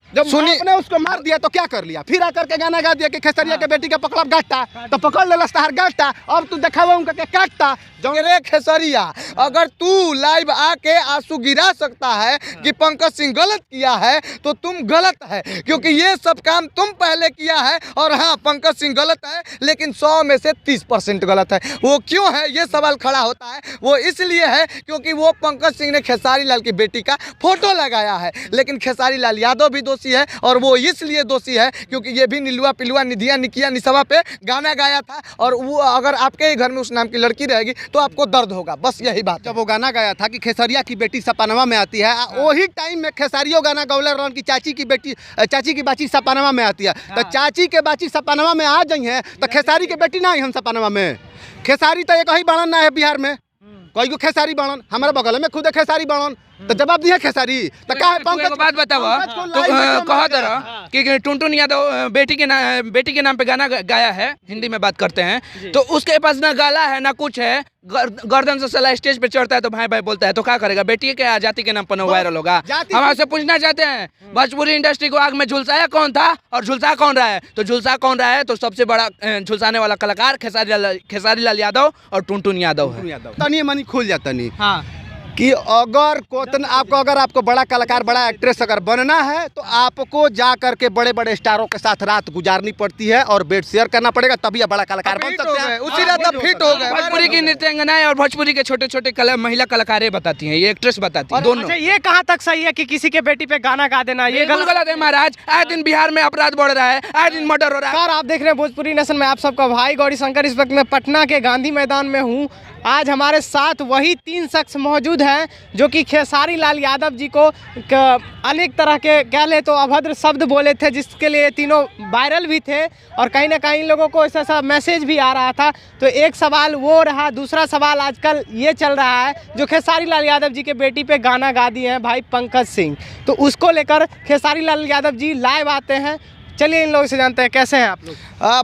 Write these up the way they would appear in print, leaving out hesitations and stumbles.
जब आपने उसको मार दिया तो क्या कर लिया, फिर आकर के गाना गा दिया कि खेसरिया के बेटी का पकड़ा गाटा, तो पकड़ ले लस्तार गाटा, अब तू दिखावा उनका के काटता। रे खेसरिया, अगर तू लाइव आके आंसू गिरा सकता है कि पंकज सिंह गलत किया है तो तुम गलत है, क्योंकि ये सब काम तुम पहले किया है। और हाँ, पंकज सिंह गलत है, लेकिन 100 में से 30% गलत है। वो क्यों है ये सवाल खड़ा होता है, वो इसलिए है क्योंकि वो पंकज सिंह ने खेसारी लाल की बेटी का फोटो लगाया है। लेकिन खेसारी लाल यादव भी दोषी है, और वो इसलिए दोषी है क्योंकि ये भी नीलुआ पिलुआ निधिया निकिया निसवा पे गाना गाया था, और वो अगर आपके ही घर में उस नाम की लड़की रहेगी तो आपको दर्द होगा, बस यही बात। जब वो गाना गाया था कि खेसरिया की बेटी सपनवा में आती है, वही टाइम में खेसारियो गाना गौलर रन की चाची की बाची सपनवा में आती है, तो चाची के बाची सपनवा में आ जाई है तो खेसारी के बेटी ना आई हम सपनवा में। खेसारी तो एक ही बाणन ना है बिहार में, कोई को खेसारी बाणन, हमारे बगल में खुद खेसारी बाणन, तो जवाब दिया खेसारी। तो क्या पंकज बात बतावा, तो कहा तरह कि टुनटुन यादव बेटी के नाम पे गाना गाया है, हिंदी में बात करते हैं, तो उसके पास ना गाला है ना कुछ है, गर्दन से सला स्टेज पे चढ़ता है तो भाई भाई बोलता है, तो क्या करेगा, बेटी के जाति के नाम पर वायरल होगा। हम आपसे पूछना चाहते हैं, भोजपुरी इंडस्ट्री को आग में झुलसाया कौन था और झुलसा कौन रहा है? तो झुलसा कौन रहा है, तो सबसे बड़ा झुलसाने वाला कलाकार खेसारी लाल यादव और टुनटुन यादव है। तनी मनी खुल जाता नहीं कि अगर आपको बड़ा कलाकार बड़ा एक्ट्रेस अगर बनना है तो आपको जा करके बड़े बड़े स्टारों के साथ रात गुजारनी पड़ती है और बेड शेयर करना पड़ेगा, तभी आप बड़ा कलाकार बन सकते हैं। उसी रात फिट हो गए। भोजपुरी की नृत्यांगनाएं और भोजपुरी के छोटे छोटे महिला कलाकारें बताती हैं, ये एक्ट्रेस बताती है दोनों। अच्छा, ये कहाँ तक सही है कि किसी के बेटी पे गाना गा देना, ये गलत है महाराज। आए दिन बिहार में अपराध बढ़ रहा है, आए दिन मर्डर हो रहा है। आप देख रहे हैं भोजपुरी नेशन में, आप सबका भाई गौरी शंकर। इस वक्त मैं पटना के गांधी मैदान में हूँ। आज हमारे साथ वही 3 शख्स मौजूद हैं जो कि खेसारी लाल यादव जी को अनेक तरह के कह ले तो अभद्र शब्द बोले थे, जिसके लिए तीनों वायरल भी थे, और कहीं ना कहीं लोगों को ऐसा मैसेज भी आ रहा था। तो एक सवाल वो रहा, दूसरा सवाल आजकल ये चल रहा है, जो खेसारी लाल यादव जी के बेटी पे गाना गा दिए हैं भाई पंकज सिंह, तो उसको लेकर खेसारी लाल यादव जी लाइव आते हैं। चलिए इन लोगों से जानते हैं कैसे हैं आप लोग।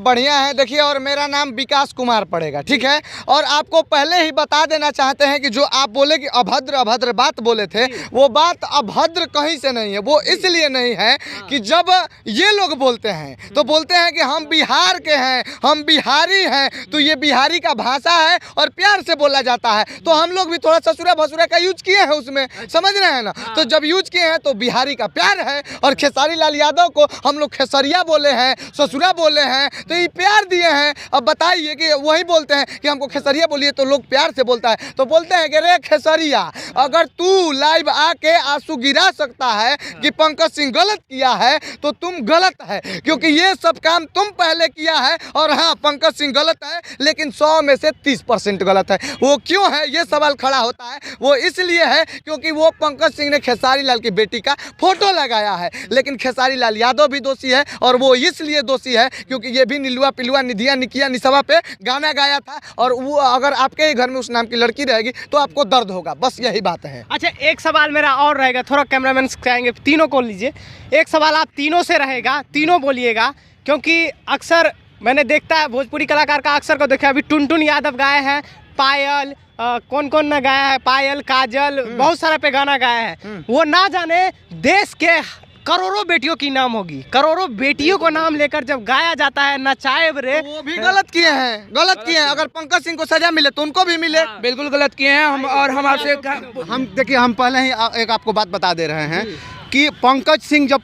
बढ़िया है। देखिए, और मेरा नाम विकास कुमार पड़ेगा, ठीक है। और आपको पहले ही बता देना चाहते हैं कि जो आप बोले कि अभद्र बात बोले थे, वो बात अभद्र कहीं से नहीं है। वो इसलिए नहीं है कि जब ये लोग बोलते हैं तो बोलते हैं कि हम बिहार के हैं, हम बिहारी हैं, तो ये बिहारी का भाषा है और प्यार से बोला जाता है। तो हम लोग भी थोड़ा ससुरा भसुरा का यूज किए हैं उसमें, समझ रहे हैं ना। तो जब यूज किए हैं तो बिहारी का प्यार है, और खेसारी लाल यादव को हम लोग खेसरिया बोले हैं, ससुरा बोले हैं, तो ये प्यार दिए हैं। अब बताइए कि वही बोलते हैं कि हमको खेसरिया बोलिए तो लोग प्यार से बोलता है, तो बोलते हैं कि रे खेसरिया, अगर तू लाइव आके आंसू गिरा सकता है कि पंकज सिंह गलत किया है तो तुम गलत है, क्योंकि ये सब काम तुम पहले किया है। और हाँ, पंकज सिंह गलत है, लेकिन 100 में से 30% गलत है। वो क्यों है ये सवाल खड़ा होता है, वो इसलिए है क्योंकि वो पंकज सिंह ने खेसारी लाल की बेटी का फोटो लगाया है। लेकिन खेसारी लाल यादव भी दोषी है, और वो इसलिए दोषी है क्योंकि ये भी नीलुआ पिलुआ निधिया निकिया निसवा पे गाना गाया था, और वो अगर आपके ही घर में उस नाम की लड़की रहेगी तो आपको दर्द होगा, बस यही बात है। अच्छा, एक सवाल मेरा और रहेगा, थोड़ा कैमरामैन कहेंगे तीनों को लीजिए। एक सवाल आप तीनों से रहेगा, तीनों बोलिएगा, क्योंकि अक्सर मैंने देखता है भोजपुरी कलाकार का अक्सर को देखा, अभी टुनटुन यादव गाए हैं, पायल कौन कौन ने गाया है, पायल, काजल, बहुत सारा पे गाना गाया है। वो ना जाने देश के करोड़ों बेटियों की नाम होगी, करोड़ों बेटियों को नाम लेकर जब गाया जाता है नचाए रे, वो भी गलत किए हैं, गलत किए हैं। अगर पंकज सिंह को सजा मिले तो उनको भी मिले। बिल्कुल गलत किए हैं हम। और हम आपसे देखिए, हम पहले ही एक आपको बात बता दे रहे हैं कि पंकज सिंह जब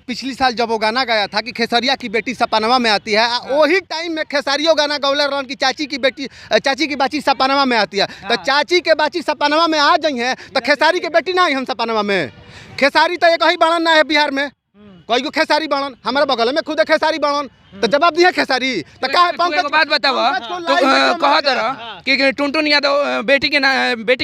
पिछली साल जब वो गाना गाया था कि खेसरिया की बेटी सपनवा में आती है, वही टाइम में खेसारियो गाना गौलर रन की चाची की बाची सपनवा में आती है, तो चाची के बाची सपनवा में आ जाई है तो खेसारी के बेटी ना आई हम सपनवा में। खेसारी तो एक ही बाणन ना है बिहार में, कोई को खेसारी बाणन, हमारे बगल में खुद खेसारी बाणन, तो जवाब दिया खेसारी। तो क्या पंकज बात बतावा, तो कहा तरह कि टुनटुन यादव बेटी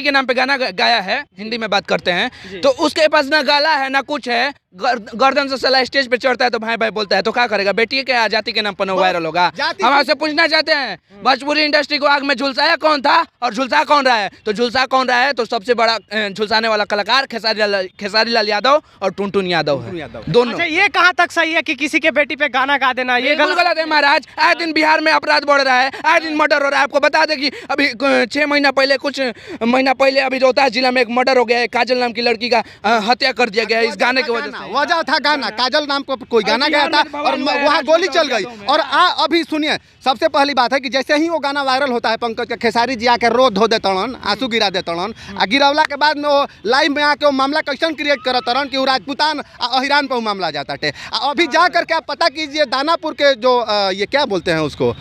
के नाम पे गाना गाया है, हिंदी में बात करते हैं, तो उसके पास ना गाला है ना कुछ है, गर्दन से सला स्टेज पे चढ़ता है तो भाई भाई बोलता है, तो क्या करेगा, बेटी के जाति के नाम पर वायरल होगा। हम आपसे पूछना चाहते हैं, भोजपुरी इंडस्ट्री को आग में झुलसाया कौन था और झुलसा कौन रहा है? तो झुलसा कौन रहा है, तो सबसे बड़ा झुलसाने वाला कलाकार खेसारी लाल यादव और टुनटुन यादव है दोनों। अच्छा, ये कहाँ तक सही है कि किसी के बेटी पे गाना गा देना, ये बिल्कुल गलत है महाराज। आए दिन बिहार में अपराध बढ़ रहा है, आए दिन मर्डर हो रहा है। आपको बता दें कि अभी 6 महीना पहले, कुछ महीना पहले अभी रोहतास जिला में एक मर्डर हो गया है। काजल नाम की लड़की का हत्या कर दिया गया है इस गाने की वजह से। वजह था गाना, काजल नाम का कोई गाना गया था और वहाँ गोली चल गई। और अभी सुनिए, सबसे पहली बात है कि जैसे ही वो गाना वायरल होता है, पंकज के खेसारी जी आके रो धो देतड़न, आंसू गिरा देतड़न, आ गिरवला के बाद में वो लाइव में आके वो मामला कैसन क्रिएट करत रहन कि वो राजपूतान अहिरान पर मामला जाता थे। अभी जा करके आप पता कीजिए दानापुर के जो ये क्या बोलते हैं उसको,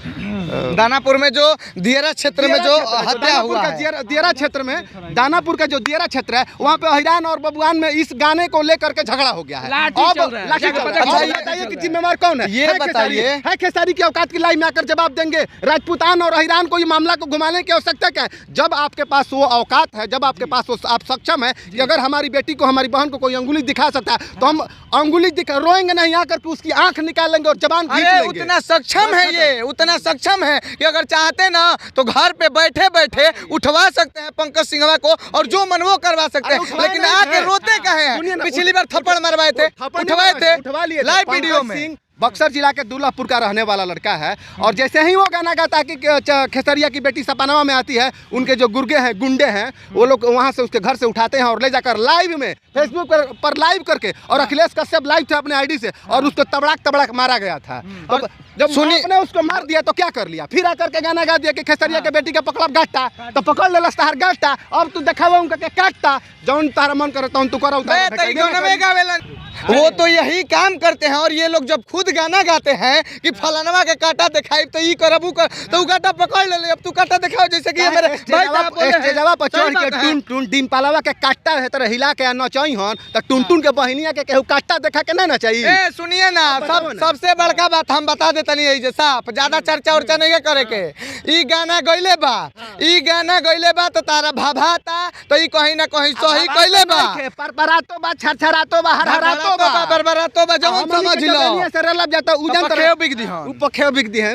दानापुर में जो दियरा क्षेत्र में जो हत्या हुआ है, दियरा क्षेत्र में, दानापुर का जो दियरा क्षेत्र है, वहाँ पे अहिरान और बबुआन में इस गाने को लेकर के झगड़ा हो गया है। लाठी चल रहा है। लाठी चल रहा है। बताइए कि जिम्मेवार कौन है? ये बताइए। है खेसारी की औकात की लाइव में आकर जवाब देंगे? राजपूतान और अहिरान को ये मामला को घुमाने की आवश्यकता क्या है? जब आपके पास वो औकात है, जब आपके पास वो आप सक्षम है कि अगर हमारी बेटी को, हमारी बहन को कोई अंगुली दिखा सकता है तो हम अंगुली दिखा, रोएंगे नहीं आकर के उसकी आंख निकाल लेंगे और जबान खींच लेंगे। उतना सक्षम है ये, उतना सक्षम है कि अगर चाहते ना तो घर पे बैठे बैठे उठवा सकते हैं पंकज सिंघवा को और जो मन वो करवा सकते हैं। लेकिन आके रोते कहे हैं? पिछली बार थप्पड़ मरवाए थे, उठवाए थे लाइव वीडियो में। बक्सर जिला के दुल्लापुर का रहने वाला लड़का है और जैसे ही वो गाना गाता है कि खेसरिया की बेटी सपनावा में आती है, उनके जो गुर्गे हैं, गुंडे हैं, वो लोग वहाँ से उसके घर से उठाते हैं और ले जाकर लाइव में फेसबुक पर लाइव करके, और अखिलेश कश्यप लाइव थे अपने आईडी से और उसको तबड़ाक मारा गया था। तो जब सुनी ने उसको मार दिया तो क्या कर लिया? फिर आकर के गाना गा दिया कि खेसरिया के बेटी का पकड़ब गाटा, तो पकड़ ले तहार गाटा, अब तू देखावा उनका के काटता, जौन तारा मन करे तौन तू करो। वो तो यही काम करते हैं और ये लोग जब खुद गाना गाते हैं कि फलानवा के काटा दिखाई तो ये कर उ कर, तो काटा पकड़ ले, अब तू काटा दिखाओ। जैसे कि मेरे स्टेजवा पर चढ़ के टुन टुन डिम्पलवा के काटता है तरह हिला के नचाई हन, तो टुन टुन के बहनिया के केहू काटता देखा के ना नचाई। ए सुनिए ना, सबसे बड़का बात हम बता देते नहीं है, साफ ज्यादा चर्चा उर्चा नहीं करे के। ई गाना गइले बा, ई गाना गइले बा तो तारा भाभाता, तो ई कहीं ना कहीं सही कइले बा, परपरातो बा, छरछरातो बा, हरहरातो बा, बरबरातो बा, जवन समझ लो से रलब जाता उजन पखेव बिक दी हन, पखेव बिक दी है।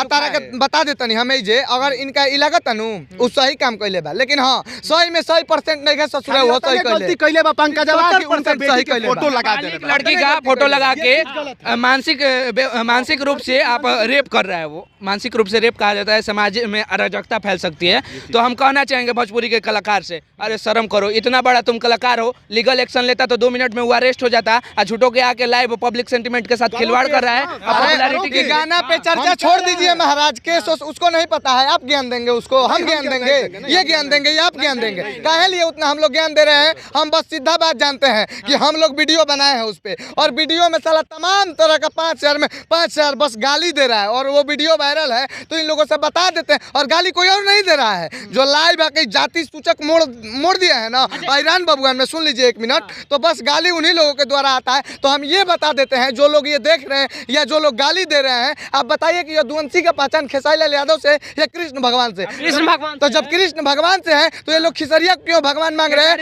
तारा के बता देते नहीं हमें जे अगर इनका इलागत नु उ सही काम कइले बा, लेकिन हां सही में 100% नहीं है ससुरा हो सही गलती कइले बा पंकजवा की उनके बेटी के फोटो लगा दे, लड़की का फोटो लगा के मानसिक रूप से आप रेप कर रहा है। वो मानसिक रूप से रेप कहा जाता है, समाज में अराजकता फैल सकती है। तो हम कहना चाहेंगे भोजपुरी के कलाकार से, अरे शर्म करो, इतना बड़ा तुम कलाकार हो, लीगल एक्शन लेता तो 2 मिनट में वो अरेस्ट हो जाता, और झूठों के आके लाइव पब्लिक सेंटिमेंट के साथ खिलवाड़ कर रहा है। पॉपुलैरिटी के गाना पे चर्चा छोड़ दीजिए महाराज, केस उसको नहीं पता है, आप ज्ञान देंगे उसको, हम ज्ञान देंगे, ये ज्ञान देंगे, ये आप ज्ञान देंगे। काहे लिए उतना हम लोग ज्ञान दे रहे हैं? हम बस सीधा बात जानते हैं कि हम लोग वीडियो बनाए हैं उस पे, और वीडियो में साला तमाम तरह का 5 शहर में 5 शहर बस गाली दे रहा है, और वो वीडियो वायरल है तो इन लोगों से बता देते हैं, और गाली कोई और नहीं दे रहा है। जो लाइव आके जाति सूचक मोड़ दिया है ना ईरान बबुआन में, सुन लीजिए 1 मिनट, तो बस गाली उन्हीं लोगों के द्वारा आता है। तो हम ये बता देते हैं, जो लोग ये देख रहे हैं या जो लोग गाली दे रहे हैं, आप बताइए कि यदुवंशी का पहचान खेसारी लाल यादव से या कृष्ण भगवान से? कृष्ण भगवान। तो जब कृष्ण भगवान से है तो ये लोग खिसरिया क्यों भगवान मांग रहे हैं?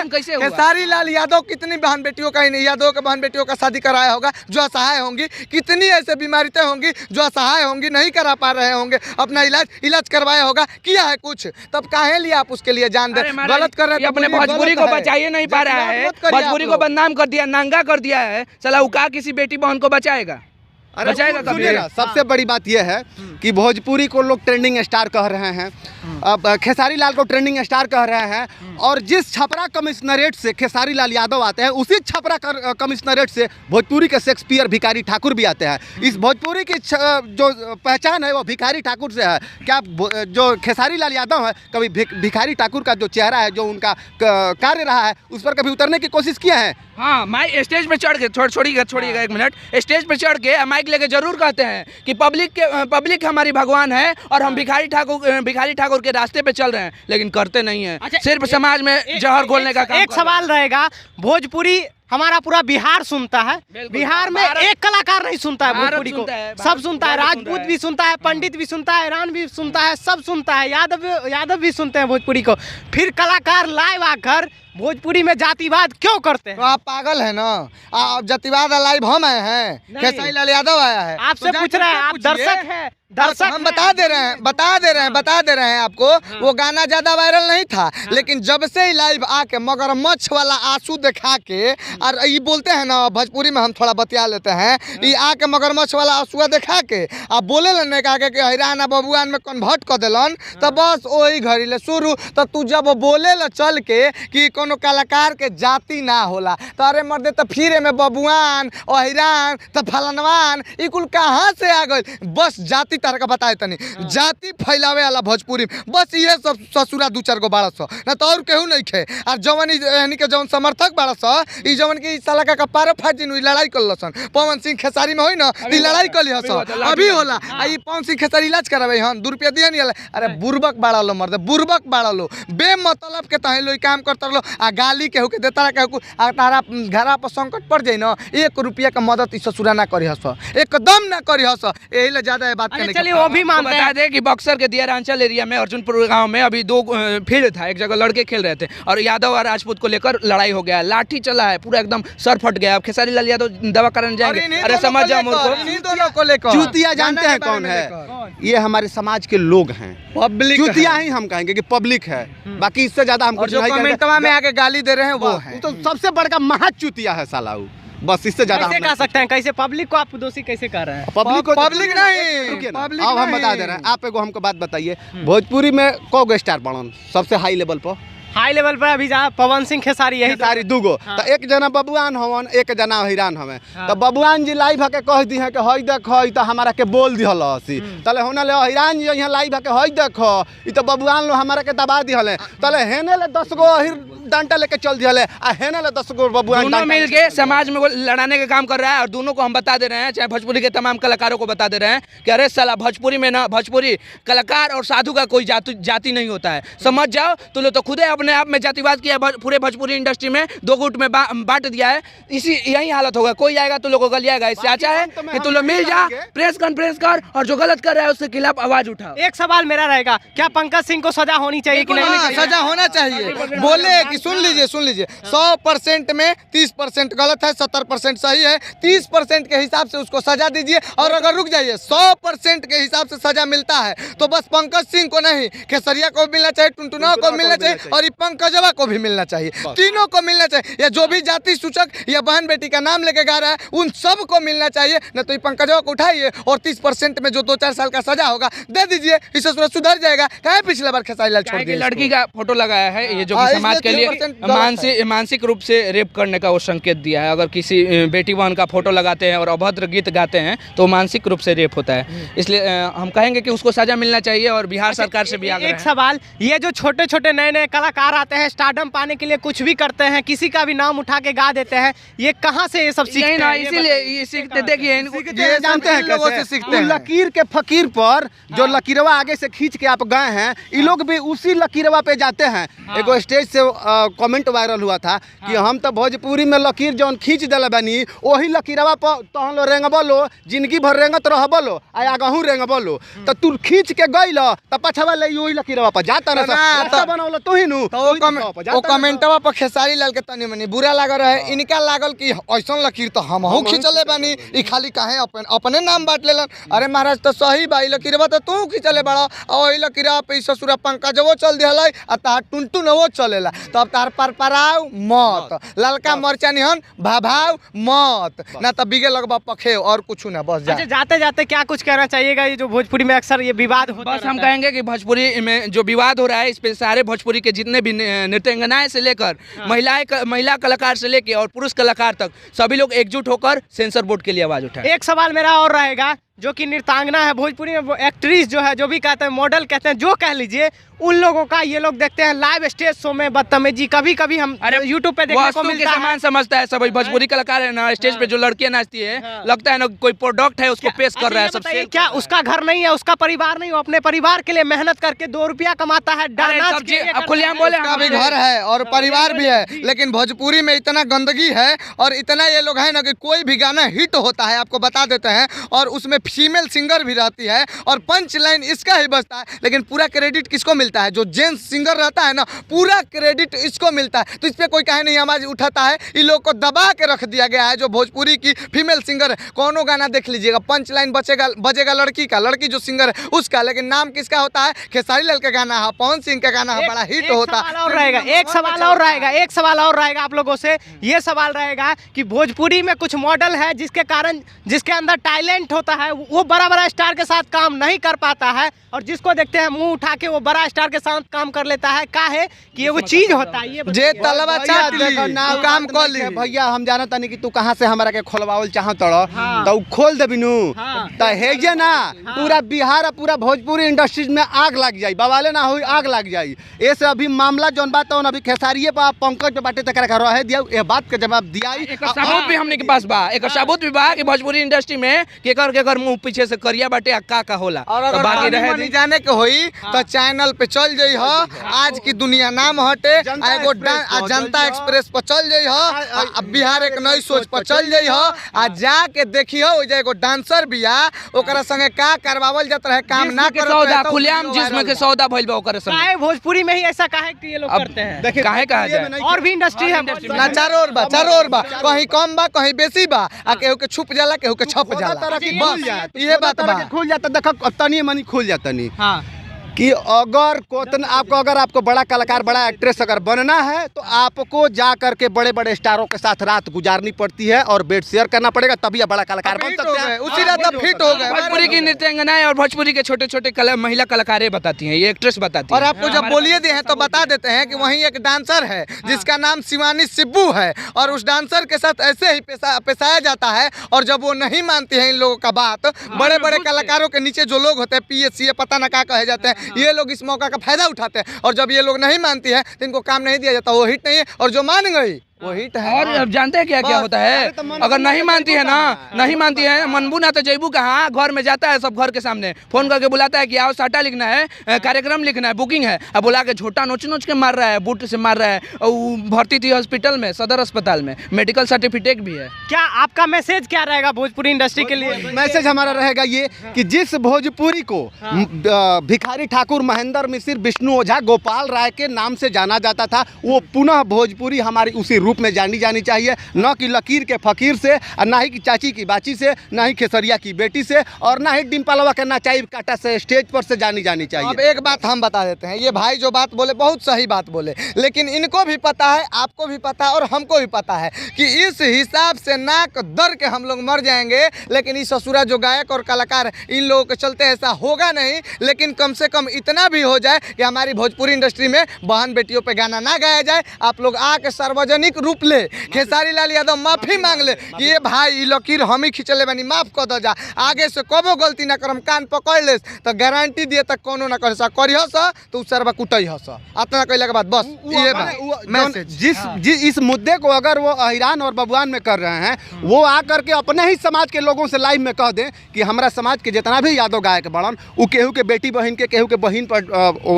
खेसारी लाल यादव कितनी बहन बेटियों का, यादव के बहन बेटियों का शादी कराया होगा जो असहाय होंगी, कितनी ऐसे बीमारियां होंगी जो असहाय होंगी, नहीं करा पा रहे होंगे अपना इलाज करवाया होगा, किया है कुछ, तब काहे लिए आप उसके लिए जान दे? गलत कर रहे हैं। अपने भोजपुरी को बचाइए नहीं पा रहा है, भोजपुरी को बदनाम कर दिया, नंगा कर दिया है। चला वो का किसी बेटी बहन को बचाएगा? बचाएगा कभी? सबसे बड़ी बात यह है कि भोजपुरी को लोग ट्रेंडिंग स्टार कह रहे हैं, अब खेसारी लाल को ट्रेंडिंग स्टार कह रहे हैं, और जिस छपरा कमिश्नरेट से खेसारी लाल यादव आते हैं उसी छपरा कमिश्नरेट से भोजपुरी के शेक्सपियर भिखारी ठाकुर भी आते हैं। इस भोजपुरी की जो पहचान है वो भिखारी ठाकुर से है। क्या जो खेसारी लाल यादव है कभी भिखारी ठाकुर का जो चेहरा है, जो उनका कार्य रहा है, उस पर कभी उतरने की कोशिश किया है? हाँ, माइक स्टेज पे चढ़ के छोड़िएगा 1 मिनट, स्टेज पे चढ़ के माइक लेके जरूर कहते हैं कि पब्लिक हमारी भगवान है और हम भिखारी ठाकुर के रास्ते पे चल रहे हैं, लेकिन करते नहीं है। अच्छा, सिर्फ समाज में जहर घोलने का काम। एक सवाल रहेगा, भोजपुरी हमारा पूरा बिहार सुनता है, बिहार में एक कलाकार नहीं सुनता है भोजपुरी को, सब सुनता है, राजपूत भी सुनता है, पंडित भी सुनता है, ईरान भी सुनता है, सब सुनता है, यादव भी सुनते हैं भोजपुरी को। फिर कलाकार लाइव आकर भोजपुरी में जातिवाद क्यों करते तो हैं? आप पागल है ना। जातिवाद लाइव हम आए हैं, नहीं। खेसारी लाल यादव आया है। आपसे तो पूछ रहे हैं, आप पूछिए। दर्शक हैं, दर्शक हम बता दे रहे हैं, बता दे रहे हैं आपको। वो गाना ज्यादा वायरल नहीं था, लेकिन जब से ही लाइव आके मगरमच्छ वाला आंसू दिखा के, और ये बोलते हैं ना भोजपुरी में, हम थोड़ा बतिया लेते हैं, ये आके मगरमच्छ वाला आंसू दिखा के अब बोले लने का के हैरान बबुआन में कन्वर्ट कर दिलन, तो बस वही घड़ी ले शुरू। तो तू जब बोले ल चल के कि कोनो कलाकार के जाति ना होला, तो अरे मर्दे तो फिर में बबुआन हैरान तो फलनवान ई कुल कहाँ से आ गए? बस जाति तरह का बताए तनी, जाति फैलावे वाला भोजपुरी में बस ये सब ससुरा दू चार गो बारह सौ ना, तो और केहू नहीं खे। और जवन यानी के जवन समर्थक बारह सौ ई जवन की साला का कपारो फाट जिन लड़ाई कर लसन, पवन सिंह खेसारी में होई ना ई लड़ाई कर लिहस अभी होला। आ ई पवन सिंह खेसारी इलाज करावे हन 2 रुपया दिया नहीं। अरे बुर्बक बाड़ा लो मर्दे, बुर्बक बाड़ा लो, बेमतलब के तहे लो काम करता लो। आ गाली केहू के देता केहू आ तारा घरा पर संकट पड़ जाई ना, 1 रुपया का मदद ई ससुरा ना करी हस, एकदम ना करी हस। यही ले ज्यादा है बात करने। चलिए वो भी मानते बता हैं। दें कि बक्सर के दियारांचल एरिया में अर्जुनपुर गांव में अभी 2 फील्ड था, एक जगह लड़के खेल रहे थे और यादव और राजपूत को लेकर लड़ाई हो गया, लाठी चला है, पूरा एकदम सर फट गया। अब खेसारी लाल यादव दवा कराने जाएंगे। अरे समझ जाओ दोनों को लेकर चूतिया जानते हैं कौन है? ये हमारे समाज के लोग हैं, पब्लिक चूतिया ही हम कहेंगे कि पब्लिक है, बाकी इससे ज्यादा हम और कुछ जो नहीं कमेंटवा में आके गाली दे रहे हैं वो कहेंगे। है। तो सबसे बड़का महाचूतिया है साला वो, बस इससे ज्यादा कैसे हम कह नहीं- सकते हैं? कैसे पब्लिक को आप दोषी कैसे कर रहे हैं? पब्लिक नहीं, रुकिए ना, पब्लिक अब हम नहीं। बता दे रहे हैं। आप एगो हमको बात बताइए, भोजपुरी में कौ गो स्टार बनन सबसे हाई लेवल पर? हाई लेवल पर अभी जहाँ पवन सिंह खेसारी यही सारी 2 गो। हाँ। तो एक जना बबुआन हवन, एक जना हैरान हवे। हाँ। तो बबुआन जी लाइव हके कह दी है कि हई देख हई, तो हमारा के बोल दिहल हसी। तले होने ले हैरान जी यहाँ लाइव हके हई देख ई तो बबुआन लो हमारा के दबा दिहल है। तले हेने ले 10 गो अहिर डंटा लेके चल दिहल है, आ हेने ले 10 गो बबुआन दोनों डंटा मिल लेके के चल समाज में वो लड़ाने का काम कर रहा है। और दोनों को हम बता दे रहे हैं, चाहे भोजपुरी के तमाम कलाकारों को बता दे रहे हैं कि अरे साला भोजपुरी में ना, भोजपुरी कलाकार और साधु का कोई जाति नहीं होता है, समझ जाओ। तो लो तो खुद अपने आप में जातिवाद किया, पूरे भोजपुरी इंडस्ट्री में 2 गुट में बांट दिया है। इसी यही हालत होगा, कोई आएगा तो लोगों को गलियाएगा। इससे अच्छा है कि तुम लोग मिल जा, प्रेस कॉन्फ्रेंस कर और जो गलत कर रहा है उसके खिलाफ आवाज उठा। एक सवाल मेरा रहेगा, क्या पंकज सिंह को सजा होनी चाहिए कि नहीं? हाँ, सजा होना चाहिए। बोले कि सुन लीजिए 100% में 30% गलत है, 70% सही है। 30% के हिसाब से उसको सजा दीजिए। और अगर रुक जाइए 100% के हिसाब से सजा मिलता है तो बस पंकज सिंह को नहीं, खेसरिया को मिलना चाहिए, टुनटुना को मिलना चाहिए और ये पंकजवा को भी मिलना चाहिए, तीनों को मिलना चाहिए। या जो भी जाति सूचक या बहन बेटी का नाम लेके गा रहा है उन सब को मिलना चाहिए। न तो ये पंकजवा को उठाइए और 30% में जो 2-4 साल का सजा होगा दे दीजिए, इससे सुधर जाएगा। क्या पिछले बार खेसारी लाल छोड़ कि दिया लड़की का फोटो लगाया है, ये जो कि हाँ, समाज के इसलिए लिए 3% गलत है। मानसिक रूप से रेप करने का वो संकेत दिया है। अगर किसी बेटी बहन का फोटो लगाते हैं और अभद्र गीत गाते हैं तो मानसिक रूप से रेप होता है। इसलिए हम कहेंगे कि उसको सजा मिलना चाहिए और बिहार सरकार से भी आग्रह एक है। सवाल, ये जो छोटे छोटे नए नए कलाकार आते हैं, स्टारडम पाने के लिए कुछ भी करते हैं, किसी का भी नाम उठा के गा देते हैं, ये कहाँ से ये सब सीखते यही ना, हैं? ये इसीलिए ये सीखते, देखिए इनको ये जानते हैं लोगों कैसे? से सीखते उन हैं। लकीर के फकीर पर जो लकीरवा आगे से खींच के आप गए हैं, ये लोग भी उसी लकीरवा पे जाते हैं। एगो स्टेज से कमेंट वायरल हुआ था कि हम तो भोजपुरी में लकीर जौन खींच दिले बानी वही लकीरवा पर तहन लो रेंगबलो, जिंदगी भर रेंगत रहबलो, आ आगहू रेंगबलो। तो तू खींच के गइल त पछवा ले वही लकीरवा पर जाता ना, रास्ता बनौलो तू ही नु। तो वो कमेंटवा पर खेसारी लाल के तनी मनी बुरा लागल रहे। इनका लागल कि ऐसा लकीर तो हमहू खींचले बानी, ई खाली काहे अपने नाम बांट लेलन। अरे महाराज तो सही बा, लकीरवा तो तू खींचले बड़ा और वही लकीरवा पे ससुरा पंकजवो चल दिहलै आ तार टुनटुन वो चलेला। तब तार परपराव मत, ललका मरचा निहन भाभाव मत, ना तो बिगे लगबा पखे और कुछ ना, बस जा। अच्छा, जाते जाते क्या कुछ कहना चाहिएगा? ये जो भोजपुरी में अक्सर ये विवाद होता बस हम रहता है। कहेंगे कि भोजपुरी में जो विवाद हो रहा है इस पे सारे भोजपुरी के जितने भी नृत्यांगनाएं से लेकर महिला कलाकार से लेकर और पुरुष कलाकार तक सभी लोग एकजुट होकर सेंसर बोर्ड के लिए आवाज उठाएं। एक सवाल मेरा और रहेगा, जो कि नृत्यांगना है भोजपुरी में, वो एक्ट्रेस जो है, जो भी कहते हैं, मॉडल कहते हैं, जो कह लीजिए, उन लोगों का ये लोग देखते हैं लाइव स्टेज शो में बदतमीजी कभी कभी हम यूट्यूब पे देखने को वस्तु के मिलता है। समान समझता है सब भोजपुरी कलाकार है ना, स्टेज पे जो लड़कियां नाचती है लगता है ना कोई प्रोडक्ट है उसको पेश कर रहा है। बताइए, सब क्या उसका घर नहीं है, उसका परिवार नहीं, वो अपने परिवार के लिए मेहनत करके 2 रुपया कमाता है, नाच के लिए करता खुलेआम है। बोले का भी घर है और परिवार भी है, लेकिन भोजपुरी में इतना गंदगी है और इतना ये लोग हैं ना कि कोई भी गाना हिट होता है, आपको बता देते हैं, और उसमें फीमेल सिंगर भी रहती है और पंच लाइन इसका ही बजता है, लेकिन पूरा क्रेडिट किसको मिलता है? जो जेंट्स सिंगर रहता है ना, पूरा क्रेडिट इसको मिलता है। तो इस पर कोई कहे नहीं आवाज़ उठाता है, इन लोग को दबा के रख दिया गया है। जो भोजपुरी की फीमेल सिंगर है, कोनो गाना देख लीजिएगा, पंच लाइन बजेगा लड़की का, लड़की जो सिंगर है उसका, लेकिन नाम किसका होता है? खेसारी लाल का गाना है, पवन सिंह का गाना है, बड़ा हिट होता है। एक सवाल और रहेगा आप लोगों से। ये सवाल रहेगा कि भोजपुरी में कुछ मॉडल है जिसके अंदर टैलेंट होता है, वो बड़ा बड़ा स्टार के साथ काम नहीं कर पाता है, और जिसको देखते हैं मुंह उठा के वो बड़ा स्टार के साथ काम कर लेता है। का है कि ये वो चीज होता है? ये जे तलवा चाट ली ना काम कर ली। भैया हम जाना तानी कि तू कहाँ से हमारा के खोलवावल चाहत तो खोल दे बिनू तो है जे ना पूरा बिहार और पूरा भोजपुरी इंडस्ट्रीज में आग लग जाई, बवाले ना हुई आग लग जाई। ऐसे अभी मामला जौन बात है अभी खेसारिये पर पंकज पे बाटे तक रह दिया, ये बात का जवाब दिया। एक सबूत भी हमने के पास बा, एक सबूत भी बा कि भोजपुरी इंडस्ट्री में केकर मुंह पीछे से करिया बाटे का होला। और अगर बाकी रहे जाने के होई तो चैनल पे चल जाई हो, आज की दुनिया नाम हटे, एगो जनता एक्सप्रेस पर चल जाई हो, बिहार एक नई सोच पर चल जाई हो, आ जाके देखियो ओ जे एगो डांसर बिया ओकरा संगे का करवावल जात रहे, काम ना कर सौदा खुलेआम जिसमें के सौदा भइल बा ओकरे संगे। काहे भोजपुरी में ही ऐसा काहे कि ये लोग करते हैं? काहे कहा जाए, और भी इंडस्ट्री है ना चारों ओर बा, कहीं कम बा कहीं बेसी बा, आ केहू के छुप जाला केहू के छप जाला, ये बात बा। खुल जाता देखो तनी मनी खुल जाता नहीं हाँ कि अगर आपको बड़ा कलाकार बड़ा एक्ट्रेस अगर बनना है तो आपको जा करके बड़े बड़े स्टारों के साथ रात गुजारनी पड़ती है और बेड शेयर करना पड़ेगा, तभी आप बड़ा कलाकार बन सकते हैं। उसी रात फिट हो गए। भोजपुरी की नृत्यांगनाएं और भोजपुरी के छोटे छोटे महिला कलाकारें बताती हैं, ये एक्ट्रेस बताती है। और आपको जब बोलिए दिए हैं तो बता देते हैं कि वहीं एक डांसर है जिसका नाम शिवानी सिब्बू है, और उस डांसर के साथ ऐसे ही पेशाया जाता है, और जब वो नहीं मानती है इन लोगों का बात, बड़े बड़े कलाकारों के नीचे जो लोग होते हैं PSC पता ना क्या कहे जाते हैं, ये लोग इस मौका का फायदा उठाते हैं, और जब ये लोग नहीं मानती है तो इनको काम नहीं दिया जाता, वो हिट नहीं है, और जो मान गई वो हिट है। और अब जानते हैं क्या क्या होता है, अगर नहीं मानती है ना, नहीं मानती है, मनबू ना तो जैबू कहाँ, घर में जाता है सब घर के सामने फोन करके बुलाता है कि आओ साटा लिखना है, कार्यक्रम लिखना है, बुकिंग है, अब बुला के झोटा नोच के मार रहा है, बूट से मार रहा है, और भर्ती थी हॉस्पिटल में, सदर अस्पताल में, मेडिकल सर्टिफिकेट भी है। क्या आपका मैसेज क्या रहेगा भोजपुरी इंडस्ट्री के लिए? मैसेज हमारा रहेगा ये कि जिस भोजपुरी को भिखारी ठाकुर, महेंद्र मिश्र, विष्णु ओझा, गोपाल राय के नाम से जाना जाता था, वो पुनः भोजपुरी हमारी उसी रूप में जानी चाहिए, न कि लकीर के फकीर से, और ना ही कि चाची की बाची से, ना ही खेसरिया की बेटी से, और ना ही डिम्पलवा के नाचाई काटा से, स्टेज पर से जानी चाहिए। अब एक बात हम बता देते हैं, ये भाई जो बात बोले बहुत सही बात बोले, लेकिन इनको भी पता है, आपको भी पता है, और हमको भी पता है कि इस हिसाब से नाक दर के हम लोग मर जाएंगे, लेकिन इस ससुरा जो गायक और कलाकार इन लोगों के चलते ऐसा होगा नहीं, लेकिन कम से कम इतना भी हो जाए कि हमारी भोजपुरी इंडस्ट्री में बहन बेटियों पे गाना ना गाया जाए। आप लोग आके सार्वजनिक रूप ले, खेसारी लाल यादव माफी मांग ले कि ये भाई लकीर हम ही खिंचले बनी, माफ कर दो जा, आगे से कबो गलती ना करम, कान पकड़ ले तो गारंटी दिए तक कोनो ना कर करियो सा तो सरबा कुटई हस, इतना कहला के बाद बस ये बात मैसेज। जिस इस मुद्दे को अगर वो अहिरान और बबुआन में कर रहे हैं, वो आकर के अपने ही समाज के लोगों से लाइव में कह दें कि हमारा समाज के जितना भी यादव गायक बड़न, वो केहू के बेटी बहन के, केहू के बहन पर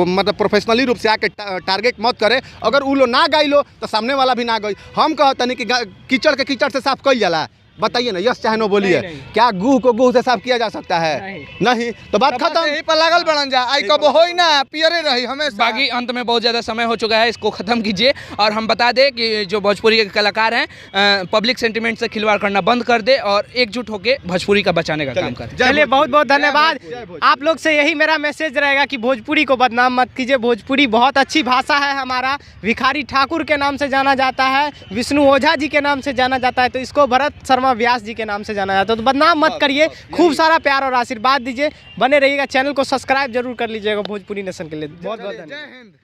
मतलब प्रोफेशनली रूप से आके टारगेट मत करे। अगर वो लोग ना गाइलो तो सामने वाला भी ना गई। हम कहते नहीं कि कीचड़ के कीचड़ से साफ कल जाला, बताइए ना, यस चाहे नो बोलिए, क्या गुह को गुह से साफ किया जा सकता है? नहीं। तो बात खत्म, यही पर लागल बनन जा, आई कब होई ना पियरे रही हमेशा। बाकी अंत में बहुत ज़्यादा समय हो चुका है, इसको ख़त्म कीजिए, और हम बता दें कि जो भोजपुरी के कलाकार हैं पब्लिक सेंटिमेंट से खिलवाड़ करना बंद कर दे और एकजुट होकर भोजपुरी का बचाने का काम करें। चलिए, बहुत बहुत धन्यवाद। आप लोग से यही मेरा मैसेज रहेगा कि भोजपुरी को बदनाम मत कीजिए। भोजपुरी बहुत अच्छी भाषा है हमारा, भिखारी ठाकुर के नाम से जाना जाता है, विष्णु ओझा जी के नाम से जाना जाता है, तो इसको भरत शर्मा व्यास जी के नाम से जाना जाता है। तो बदनाम मत करिए, खूब सारा प्यार और आशीर्वाद दीजिए, बने रहिएगा, चैनल को सब्सक्राइब जरूर कर लीजिएगा भोजपुरी नेशन के लिए। बहुत बहुत धन्यवाद। जय हिंद।